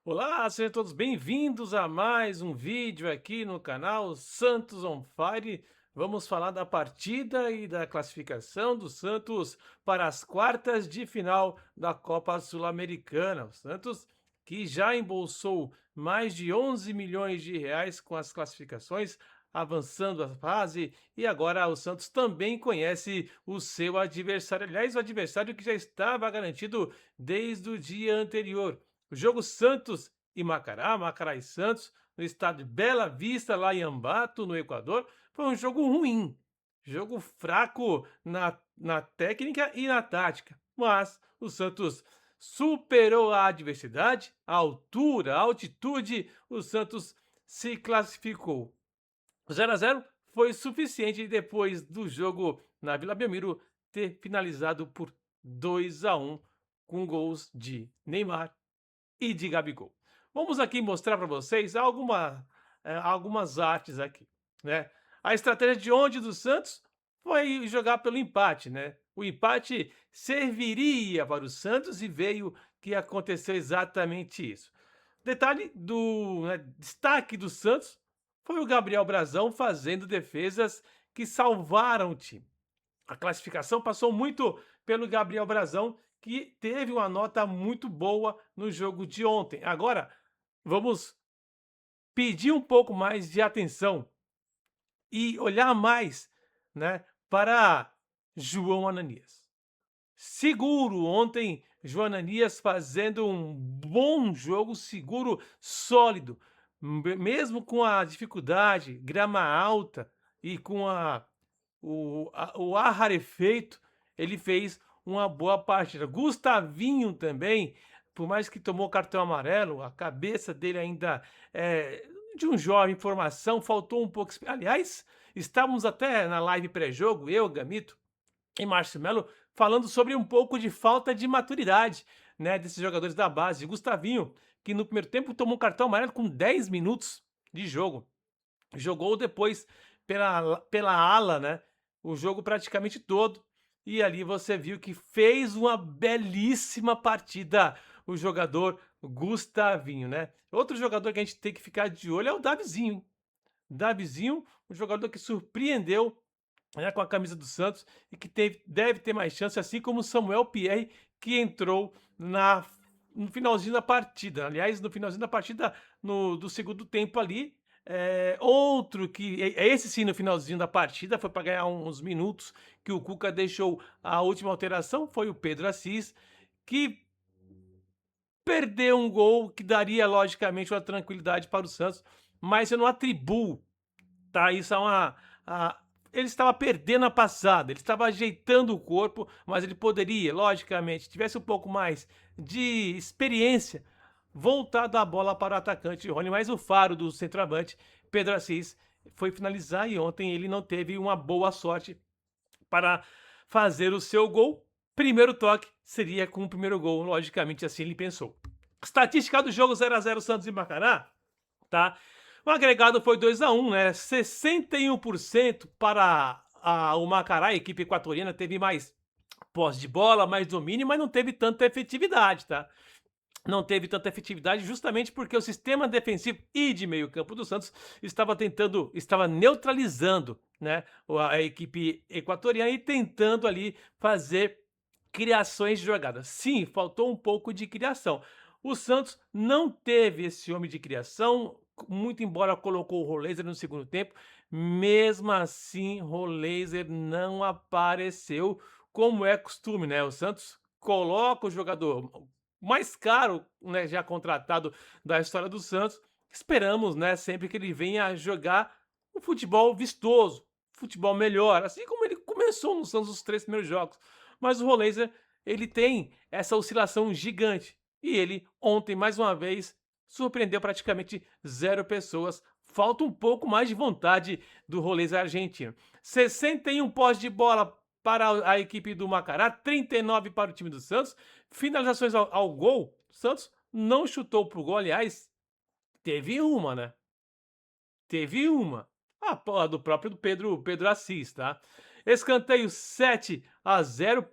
Olá, sejam todos bem-vindos a mais um vídeo aqui no canal Santos on Fire. Vamos falar da partida e da classificação do Santos para as quartas de final da Copa Sul-Americana. O Santos que já embolsou mais de 11 milhões de reais com as classificações, avançando a fase, e agora o Santos também conhece o seu adversário. Aliás, o adversário que já estava garantido desde o dia anterior. O jogo Santos e Macará, Macará e Santos, no estádio Bela Vista, lá em Ambato, no Equador, foi um jogo ruim. Jogo fraco na técnica e na tática. Mas o Santos superou a adversidade, a altura, a altitude, o Santos se classificou. O 0-0 foi suficiente depois do jogo na Vila Belmiro ter finalizado por 2-1 com gols de Neymar e de Gabigol. Vamos aqui mostrar para vocês algumas artes aqui, né? A estratégia de ontem do Santos foi jogar pelo empate, né? O empate serviria para o Santos e veio que aconteceu exatamente isso. Detalhe do destaque do Santos foi o Gabriel Brazão fazendo defesas que salvaram o time. A classificação passou muito pelo Gabriel Brazão, que teve uma nota muito boa no jogo de ontem. Agora, vamos pedir um pouco mais de atenção e olhar mais, né, para João Ananias. Seguro ontem, João Ananias fazendo um bom jogo, seguro, sólido, mesmo com a dificuldade, grama alta e com o ar rarefeito, ele fez uma boa partida. Gustavinho também, por mais que tomou cartão amarelo, a cabeça dele ainda é de um jovem em formação, faltou um pouco. Aliás, estávamos até na live pré-jogo, eu, Gamito e Márcio Melo, falando sobre um pouco de falta de maturidade, né, desses jogadores da base. Gustavinho, que no primeiro tempo tomou um cartão amarelo com 10 minutos de jogo. Jogou depois pela ala, né, o jogo praticamente todo, e ali você viu que fez uma belíssima partida o jogador Gustavinho, né. Outro jogador que a gente tem que ficar de olho é o Davizinho, hein. Davizinho, um jogador que surpreendeu, né, com a camisa do Santos e que deve ter mais chance, assim como o Samuel Pierre, que entrou no finalzinho da partida. Aliás, no finalzinho da partida, do segundo tempo ali, outro que esse sim, no finalzinho da partida, foi para ganhar uns minutos, que o Cuca deixou a última alteração, foi o Pedro Assis, que perdeu um gol que daria, logicamente, uma tranquilidade para o Santos, mas eu não atribuo, tá, isso é ele estava perdendo a passada, ele estava ajeitando o corpo, mas ele poderia, logicamente, tivesse um pouco mais de experiência, voltado a bola para o atacante Rony, mas o faro do centroavante, Pedro Assis, foi finalizar e ontem ele não teve uma boa sorte para fazer o seu gol. Primeiro toque seria com o primeiro gol, logicamente assim ele pensou. Estatística do jogo 0-0 Santos e Macará, tá? O agregado foi 2-1, né? 61% para o Macará, a equipe equatoriana teve mais posse de bola, mais domínio, mas não teve tanta efetividade, tá? Não teve tanta efetividade justamente porque o sistema defensivo e de meio campo do Santos estava neutralizando, né, a equipe equatoriana e tentando ali fazer criações de jogadas. Sim, faltou um pouco de criação. O Santos não teve esse homem de criação, muito embora colocou o Roleiser no segundo tempo, mesmo assim Roleiser não apareceu como é costume, né? O Santos coloca o jogador mais caro, né, já contratado da história do Santos. Esperamos, né, sempre que ele venha jogar um futebol vistoso, futebol melhor, assim como ele começou no Santos os 3 primeiros jogos. Mas o Roleiser, ele tem essa oscilação gigante. E ele, ontem, mais uma vez, surpreendeu praticamente 0 pessoas. Falta um pouco mais de vontade do Roleiser argentino. 61 posse de bola para a equipe do Macará, 39 para o time do Santos. Finalizações ao gol, o Santos não chutou pro gol, aliás, teve uma, né? Teve uma. A porra do próprio Pedro Assis, tá? Escanteio 7-0,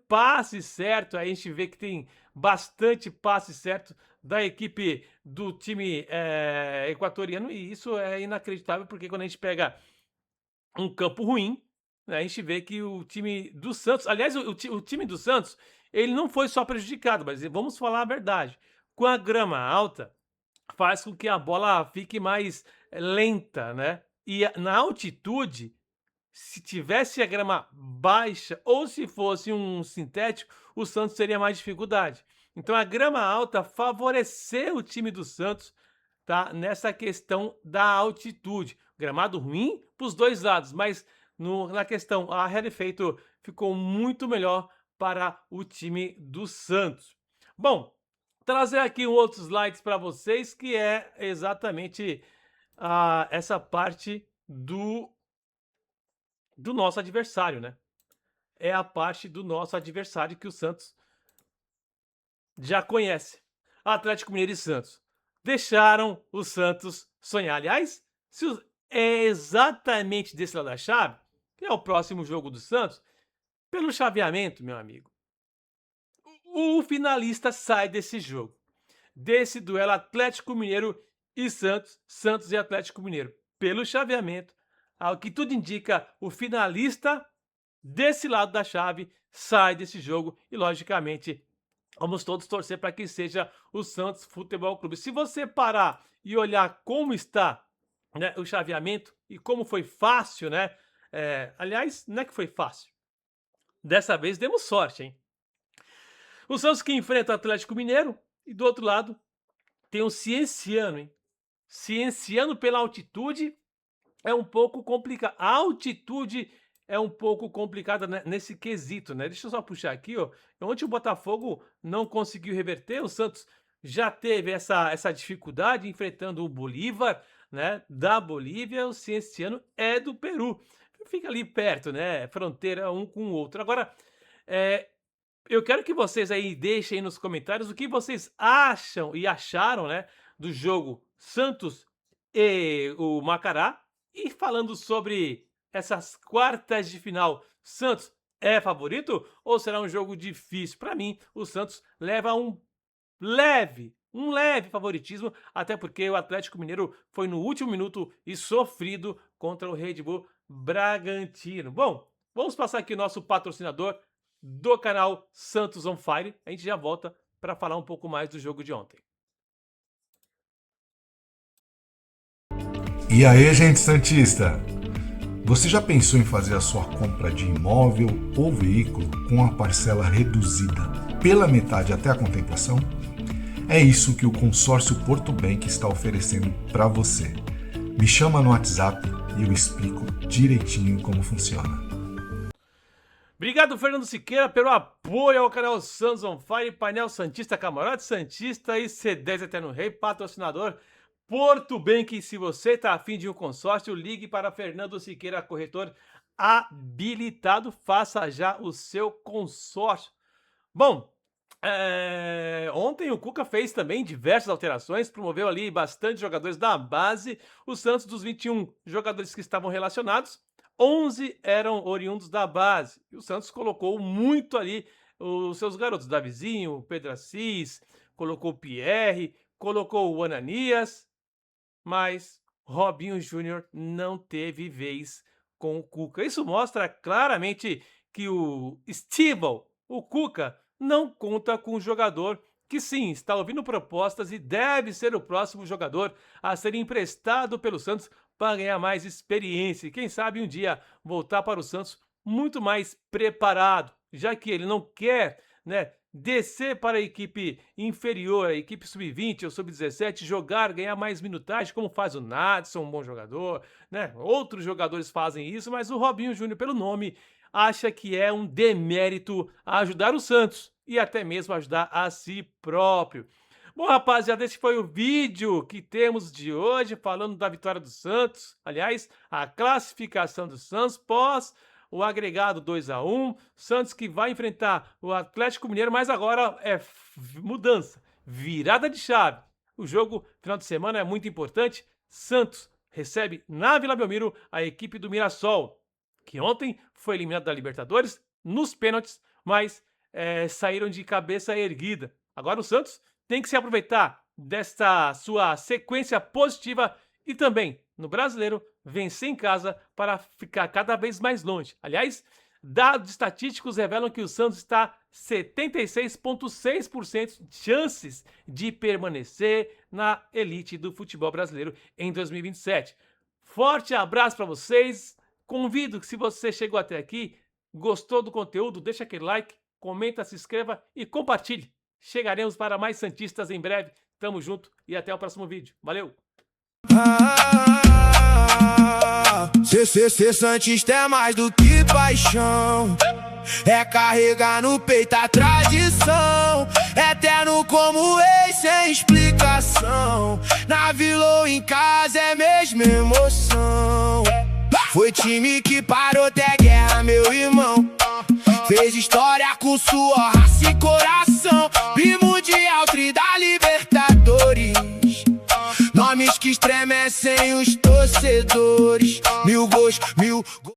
passe certo. Aí a gente vê que tem bastante passe certo da equipe do time equatoriano, e isso é inacreditável, porque quando a gente pega um campo ruim, né, a gente vê que o time do Santos, aliás, o time do Santos, ele não foi só prejudicado, mas vamos falar a verdade. Com a grama alta, faz com que a bola fique mais lenta, né? E na altitude, se tivesse a grama baixa ou se fosse um sintético, o Santos teria mais dificuldade. Então a grama alta favoreceu o time do Santos, tá? Nessa questão da altitude. Gramado ruim para os dois lados, mas na questão a real efeito ficou muito melhor para o time do Santos. Bom, trazer aqui um outro slide para vocês que é exatamente essa parte do nosso adversário, né? É a parte do nosso adversário que o Santos já conhece. Atlético Mineiro e Santos deixaram o Santos sonhar. Aliás, é exatamente desse lado da chave, que é o próximo jogo do Santos, pelo chaveamento, meu amigo. O finalista sai desse jogo, desse duelo Atlético Mineiro e Santos, Santos e Atlético Mineiro. Pelo chaveamento, ao que tudo indica, o finalista desse lado da chave sai desse jogo e, logicamente, vamos todos torcer para que seja o Santos Futebol Clube. Se você parar e olhar como está, né, o chaveamento e como foi fácil, né? Aliás, não é que foi fácil. Dessa vez demos sorte, hein? O Santos que enfrenta o Atlético Mineiro e do outro lado tem o Cienciano, hein? Cienciano pela altitude é um pouco complicado. A altitude é um pouco complicada nesse quesito, né? Deixa eu só puxar aqui, ó. Ontem o Botafogo não conseguiu reverter, o Santos já teve essa dificuldade enfrentando o Bolívar, né? Da Bolívia, o Cienciano é do Peru. Fica ali perto, né? Fronteira um com o outro. Agora, eu quero que vocês aí deixem aí nos comentários o que vocês acham e acharam, né? Do jogo Santos e o Macará. E falando sobre essas quartas de final, Santos é favorito ou será um jogo difícil? Para mim, o Santos leva um leve favoritismo, até porque o Atlético Mineiro foi no último minuto e sofrido contra o Red Bull Bragantino. Bom, vamos passar aqui o nosso patrocinador do canal Santos on Fire. A gente já volta para falar um pouco mais do jogo de ontem. E aí, gente santista? Você já pensou em fazer a sua compra de imóvel ou veículo com a parcela reduzida pela metade até a contemplação? É isso que o consórcio Porto Bank está oferecendo para você. Me chama no WhatsApp e eu explico direitinho como funciona. Obrigado, Fernando Siqueira, pelo apoio ao canal Santos on Fire, painel Santista, Camarote Santista e C10 Eterno Rei, patrocinador Porto Bank. Se você está afim de um consórcio, ligue para Fernando Siqueira, corretor habilitado. Faça já o seu consórcio. Bom, ontem o Cuca fez também diversas alterações, promoveu ali bastante jogadores da base. O Santos, dos 21 jogadores que estavam relacionados, 11 eram oriundos da base. E o Santos colocou muito ali os seus garotos, Davizinho, Pedro Assis, colocou o Pierre, colocou o Ananias, mas Robinho Júnior não teve vez com o Cuca. Isso mostra claramente que o Steve, o Cuca, não conta com o jogador que sim, está ouvindo propostas e deve ser o próximo jogador a ser emprestado pelo Santos para ganhar mais experiência e quem sabe um dia voltar para o Santos muito mais preparado, já que ele não quer, né, descer para a equipe inferior, a equipe sub-20 ou sub-17, jogar, ganhar mais minutagem, como faz o Nadson, um bom jogador, né? Outros jogadores fazem isso, mas o Robinho Júnior, pelo nome, acha que é um demérito ajudar o Santos e até mesmo ajudar a si próprio. Bom, rapaziada, esse foi o vídeo que temos de hoje, falando da vitória do Santos. Aliás, a classificação do Santos pós o agregado 2-1. Santos que vai enfrentar o Atlético Mineiro, mas agora é mudança, virada de chave. O jogo final de semana é muito importante. Santos recebe na Vila Belmiro a equipe do Mirassol, que ontem foi eliminado da Libertadores nos pênaltis, mas saíram de cabeça erguida. Agora o Santos tem que se aproveitar desta sua sequência positiva e também, no Brasileiro, vencer em casa para ficar cada vez mais longe. Aliás, dados estatísticos revelam que o Santos está 76,6% de chances de permanecer na elite do futebol brasileiro em 2027. Forte abraço para vocês. Convido que, se você chegou até aqui, gostou do conteúdo, deixa aquele like, comenta, se inscreva e compartilhe. Chegaremos para mais santistas em breve. Tamo junto e até o próximo vídeo. Valeu! Ser santista é mais do que paixão, é carregar no peito a tradição, eterno como ex sem explicação. Na vila ou em casa é mesma emoção. Foi time que parou até guerra, meu irmão. Fez história com sua raça e coração. Bimundial, tri da Libertadores. Nomes que estremecem os torcedores. 1000 gols, 1000 gols.